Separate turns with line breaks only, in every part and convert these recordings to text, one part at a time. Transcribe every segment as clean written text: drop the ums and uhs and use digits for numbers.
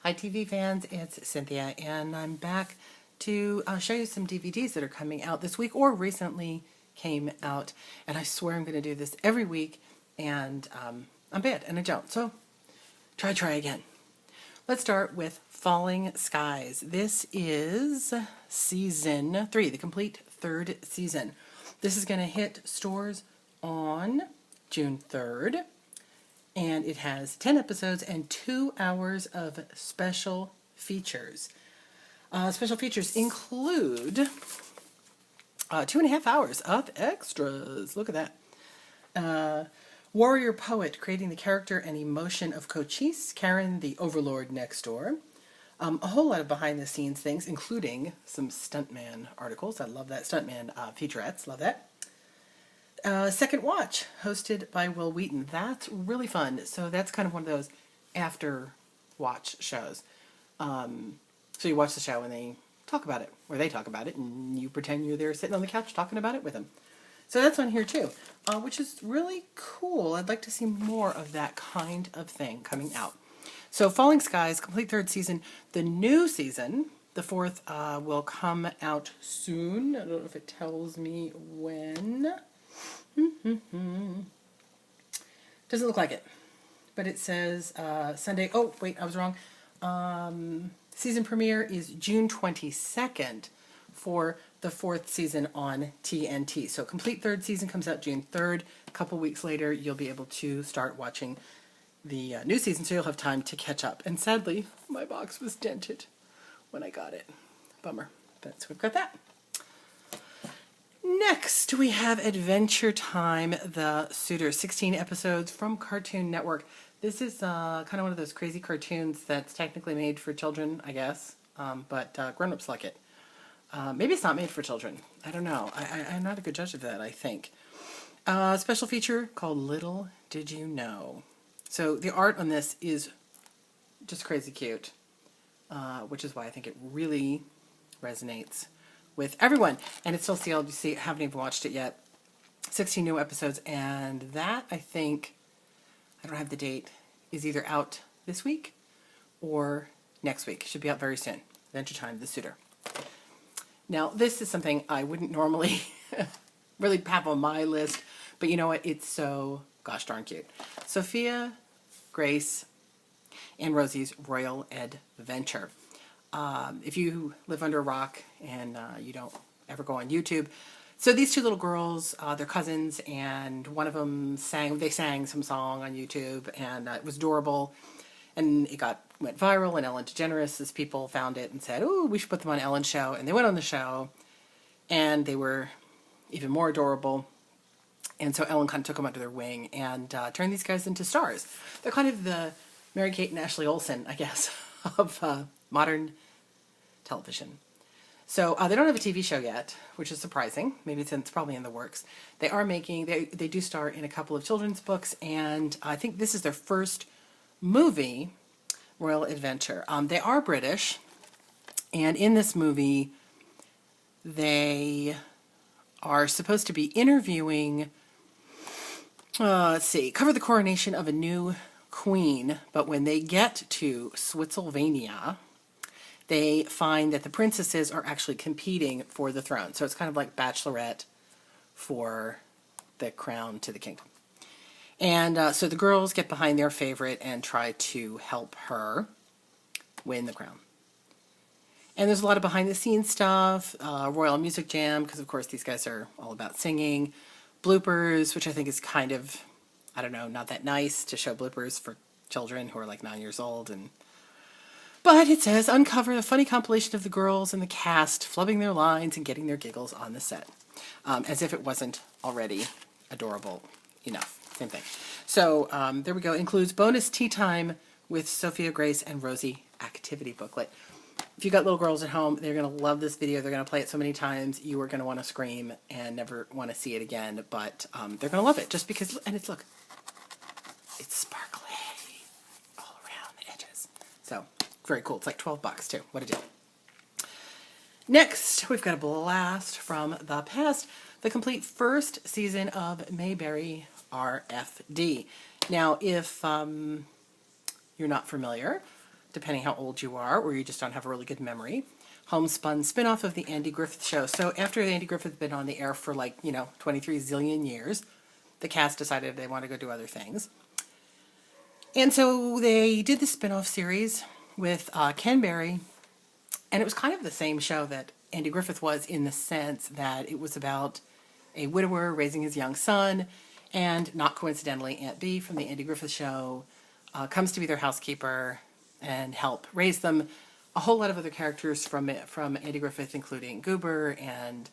Hi TV fans, it's Cynthia, and I'm back to show you some DVDs that are coming out this week or recently came out. And I swear I'm going to do this every week, and I'm bad and I don't. So try again. Let's start with Falling Skies. This is season 3, the complete 3rd season. This is going to hit stores on June 3rd. And it has 10 episodes and 2 hours of special features. Special features include 2.5 hours of extras. Look at that. Warrior Poet, creating the character and emotion of Cochise, Karen, the overlord next door. A whole lot of behind-the-scenes things, including some stuntman articles. I love that. Stuntman featurettes. Love that. Second Watch, hosted by Will Wheaton. That's really fun. So that's kind of one of those after watch shows. So you watch the show and they talk about it, or they talk about it, and you pretend you're there sitting on the couch talking about it with them. So that's on here too, which is really cool. I'd like to see more of that kind of thing coming out. So Falling Skies, complete 3rd season. The new season, the 4th, will come out soon. I don't know if it tells me when. Doesn't look like it, but it says Sunday. Oh, wait, I was wrong. Season premiere is June 22nd for the 4th season on TNT. So complete 3rd season comes out June 3rd. A couple weeks later, you'll be able to start watching the new season, so you'll have time to catch up. And sadly, my box was dented when I got it. Bummer, but so we've got that. Next, we have Adventure Time, The Suitor, 16 episodes from Cartoon Network. This is kind of one of those crazy cartoons that's technically made for children, I guess, but grown-ups like it. Maybe it's not made for children. I don't know. I'm not a good judge of that, I think. Special feature called Little Did You Know. So the art on this is just crazy cute, which is why I think it really resonates with everyone. And it's still sealed. You see, I haven't even watched it yet. 16 new episodes, and that, I think, I don't have the date, is either out this week or next week. Should be out very soon. Adventure Time, The Suitor. Now, this is something I wouldn't normally really have on my list, but you know what? It's so gosh darn cute. Sophia, Grace, and Rosie's Royal Adventure. If you live under a rock and you don't ever go on YouTube, so these two little girls, they're cousins, and one of them sang some song on YouTube, and it was adorable, and it went viral, and Ellen DeGeneres' people found it and said, "Oh, we should put them on Ellen's show," and they went on the show, and they were even more adorable, and so Ellen kind of took them under their wing and turned these guys into stars. They're kind of the Mary-Kate and Ashley Olsen, I guess, of modern television. So they don't have a TV show yet, which is surprising. Maybe it's probably in the works. They are making, they do star in a couple of children's books, and I think this is their first movie, Royal Adventure. They are British, and in this movie, they are supposed to be interviewing, cover the coronation of a new queen, but when they get to Switzerland, they find that the princesses are actually competing for the throne. So it's kind of like Bachelorette for the crown to the kingdom. And so the girls get behind their favorite and try to help her win the crown. And there's a lot of behind-the-scenes stuff, Royal Music Jam, because of course these guys are all about singing, bloopers, which I think is kind of, I don't know, not that nice to show bloopers for children who are like 9 years old. But it says, uncover a funny compilation of the girls and the cast flubbing their lines and getting their giggles on the set. As if it wasn't already adorable enough. Same thing. So there we go. Includes bonus tea time with Sophia, Grace, and Rosie activity booklet. If you got little girls at home, they're going to love this video. They're going to play it so many times, you are going to want to scream and never want to see it again. But they're going to love it just because, and look, it's sparkly all around the edges. So very cool. It's like $12 too. What a deal. Next, we've got a blast from the past. The complete 1st season of Mayberry RFD. Now, if you're not familiar, depending how old you are, or you just don't have a really good memory. Homespun spinoff of the Andy Griffith Show. So after Andy Griffith had been on the air for 23 zillion years, the cast decided they want to go do other things. And so they did the spinoff series with Ken Berry, and it was kind of the same show that Andy Griffith was, in the sense that it was about a widower raising his young son, and not coincidentally, Aunt Bee from the Andy Griffith Show comes to be their housekeeper and help raise them. A whole lot of other characters from Andy Griffith, including Goober and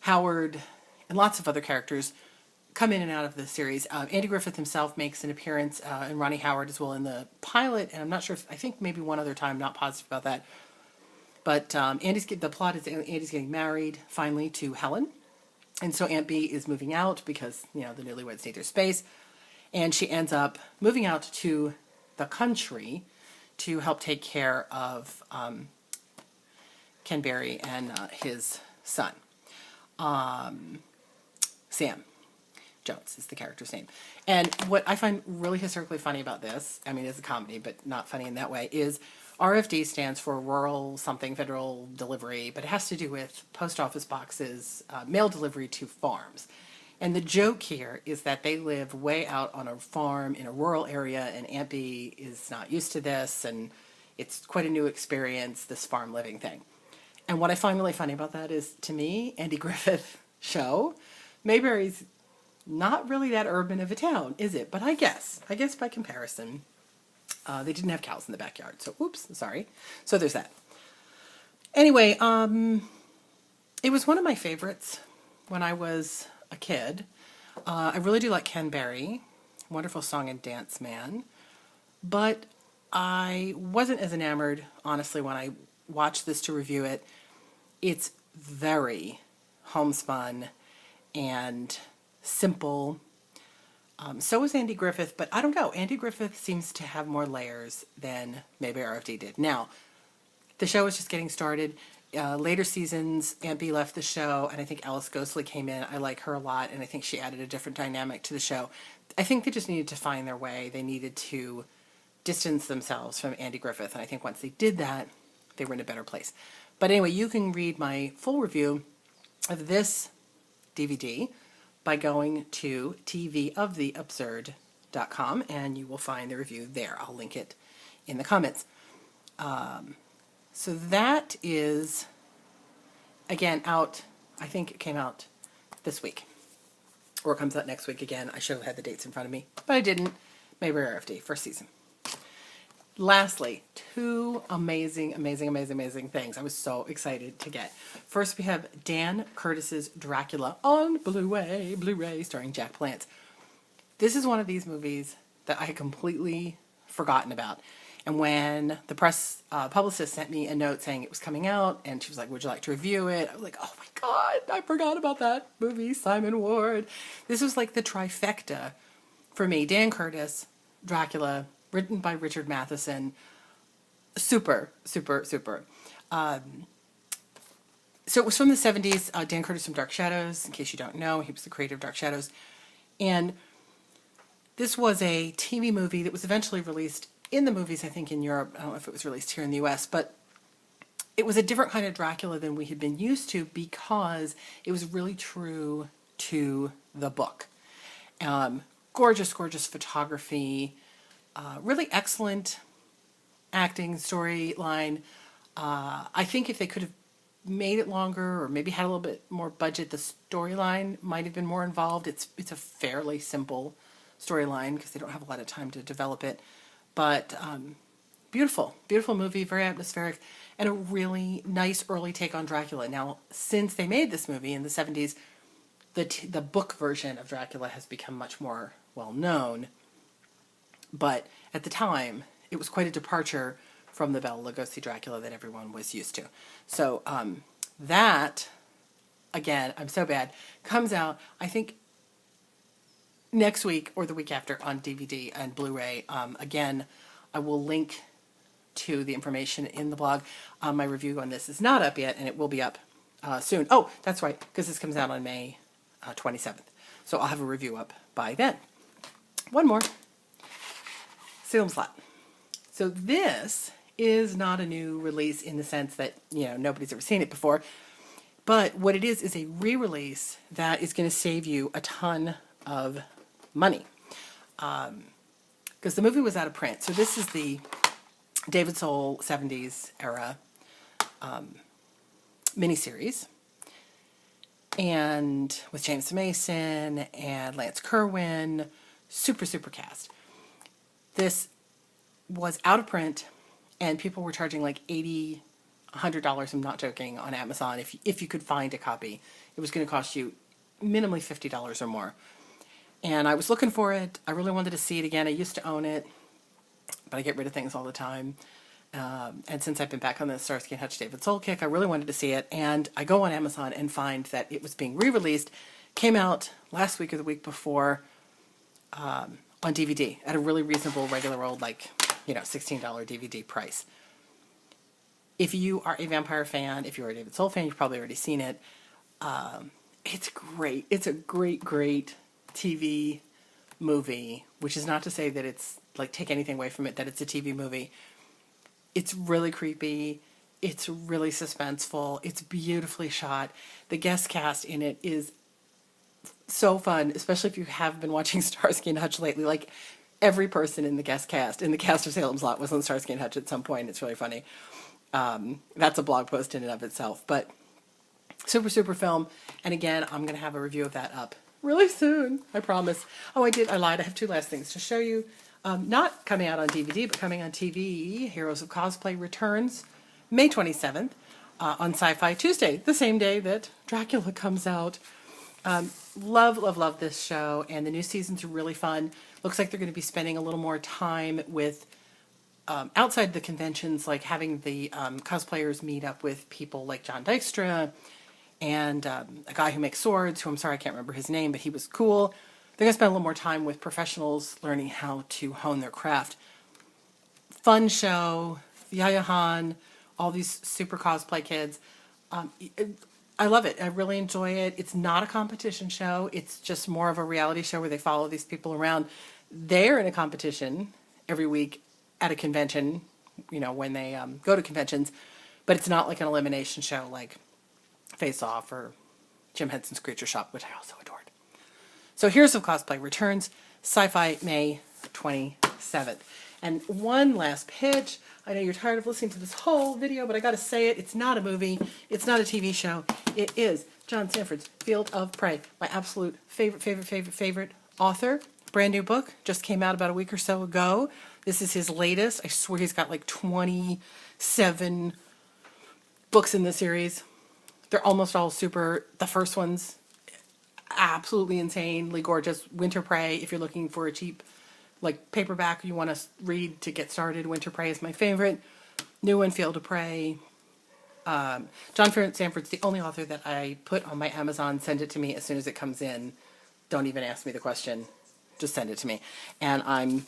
Howard, and lots of other characters come in and out of the series. Andy Griffith himself makes an appearance, and Ronnie Howard as well, in the pilot, and I'm not sure I think maybe one other time, not positive about that. But the plot is Andy's getting married finally to Helen, and so Aunt Bee is moving out because the newlyweds need their space, and she ends up moving out to the country to help take care of Ken Berry and his son. Sam Jones is the character's name. And what I find really hysterically funny about this, I mean, it's a comedy, but not funny in that way, is RFD stands for Rural Something Federal Delivery, but it has to do with post office boxes, mail delivery to farms. And the joke here is that they live way out on a farm in a rural area, and Aunt Bee is not used to this, and it's quite a new experience, this farm living thing. And what I find really funny about that is, to me, Andy Griffith Show, Mayberry's not really that urban of a town, is it? But I guess by comparison, they didn't have cows in the backyard. So, oops, sorry. So there's that. Anyway, it was one of my favorites when I was a kid. I really do like Ken Berry, wonderful song and dance man. But I wasn't as enamored, honestly, when I watched this to review it. It's very homespun and simple. So is Andy Griffith, but I don't know. Andy Griffith seems to have more layers than Mayberry RFD did. Now, the show is just getting started. Later seasons, Aunt Bee left the show, and I think Alice Ghostley came in. I like her a lot, and I think she added a different dynamic to the show. I think they just needed to find their way. They needed to distance themselves from Andy Griffith, and I think once they did that, they were in a better place. But anyway, you can read my full review of this DVD by going to tvoftheabsurd.com, and you will find the review there. I'll link it in the comments. So that is, again, out, I think it came out this week. Or it comes out next week again. I should have had the dates in front of me, but I didn't. Mayberry RFD, first season. Lastly, two amazing things I was so excited to get. First, we have Dan Curtis's Dracula on Blu-ray, starring Jack Palance. This is one of these movies that I had completely forgotten about. And when the press publicist sent me a note saying it was coming out, and she was like, would you like to review it? I was like, oh my God, I forgot about that movie, Simon Ward. This was like the trifecta for me. Dan Curtis, Dracula, written by Richard Matheson. Super. So it was from the 70s. Dan Curtis from Dark Shadows, in case you don't know. He was the creator of Dark Shadows. And this was a TV movie that was eventually released in the movies, I think, in Europe. I don't know if it was released here in the US, but it was a different kind of Dracula than we had been used to because it was really true to the book. Gorgeous photography, really excellent acting, storyline. I think if they could have made it longer or maybe had a little bit more budget, the storyline might have been more involved. It's a fairly simple storyline because they don't have a lot of time to develop it. But beautiful movie, very atmospheric, and a really nice early take on Dracula. Now, since they made this movie in the 70s, the book version of Dracula has become much more well known. But at the time, it was quite a departure from the Bela Lugosi Dracula that everyone was used to. So that, again, I'm so bad, comes out, I think, next week or the week after on DVD and Blu-ray. Again, I will link to the information in the blog. My review on this is not up yet, and it will be up soon. Oh, that's right, because this comes out on May 27th. So I'll have a review up by then. One more. Salems Lot. So this is not a new release in the sense that, nobody's ever seen it before. But what it is a re-release that is going to save you a ton of money. Because the movie was out of print. So this is the David Soul 70s era miniseries. And with James Mason and Lance Kerwin, super, super cast. This was out of print, and people were charging like $80, $100, I'm not joking, on Amazon if you could find a copy. It was going to cost you minimally $50 or more. And I was looking for it. I really wanted to see it again. I used to own it, but I get rid of things all the time. And since I've been back on the Starsky and Hutch David Soul kick, I really wanted to see it. And I go on Amazon and find that it was being re-released. Came out last week or the week before on DVD at a really reasonable, regular old, $16 DVD price. If you are a vampire fan, if you're a David Soul fan, you've probably already seen it. It's great. It's a great, great TV movie, which is not to say that it's take anything away from it, that it's a TV movie. It's really creepy. It's really suspenseful. It's beautifully shot. The guest cast in it is so fun, especially if you have been watching Starsky and Hutch lately. Every person in the cast of Salem's Lot was on Starsky and Hutch at some point. It's really funny. That's a blog post in and of itself. But super, super film. And again, I'm going to have a review of that up really soon. I promise. Oh, I lied. I have two last things to show you. Not coming out on DVD, but coming on TV. Heroes of Cosplay returns May 27th on Sci-Fi Tuesday, the same day that Dracula comes out. Love, love, love this show, and the new seasons are really fun. Looks like they're going to be spending a little more time with outside the conventions, like having the cosplayers meet up with people like John Dykstra and a guy who makes swords, who I'm sorry I can't remember his name, but he was cool. They're going to spend a little more time with professionals learning how to hone their craft. Fun show, Yaya Han, all these super cosplay kids. I love it. I really enjoy it. It's not a competition show. It's just more of a reality show where they follow these people around. They're in a competition every week at a convention, when they go to conventions. But it's not like an elimination show like Face Off or Jim Henson's Creature Shop, which I also adored. So Heroes of Cosplay returns Sci-Fi May 27th. And one last pitch. I know you're tired of listening to this whole video, but I got to say it. It's not a movie. It's not a TV show. It is John Sanford's Field of Prey, my absolute favorite author. Brand new book. Just came out about a week or so ago. This is his latest. I swear he's got 27 books in the series. They're almost all super. The first one's absolutely insanely gorgeous. Winter Prey, if you're looking for a cheap paperback you want to read to get started, Winter Prey is my favorite. New one, Field of Prey. John Sanford's the only author that I put on my Amazon. Send it to me as soon as it comes in. Don't even ask me the question. Just send it to me. And I'm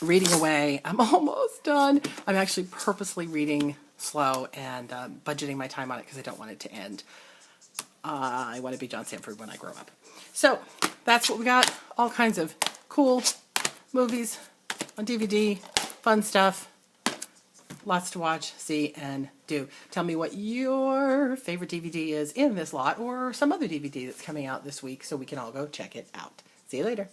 reading away. I'm almost done. I'm actually purposely reading slow and budgeting my time on it because I don't want it to end. I want to be John Sanford when I grow up. So that's what we got. All kinds of cool movies on DVD, fun stuff, lots to watch, see, and do. Tell me what your favorite DVD is in this lot or some other DVD that's coming out this week so we can all go check it out. See you later.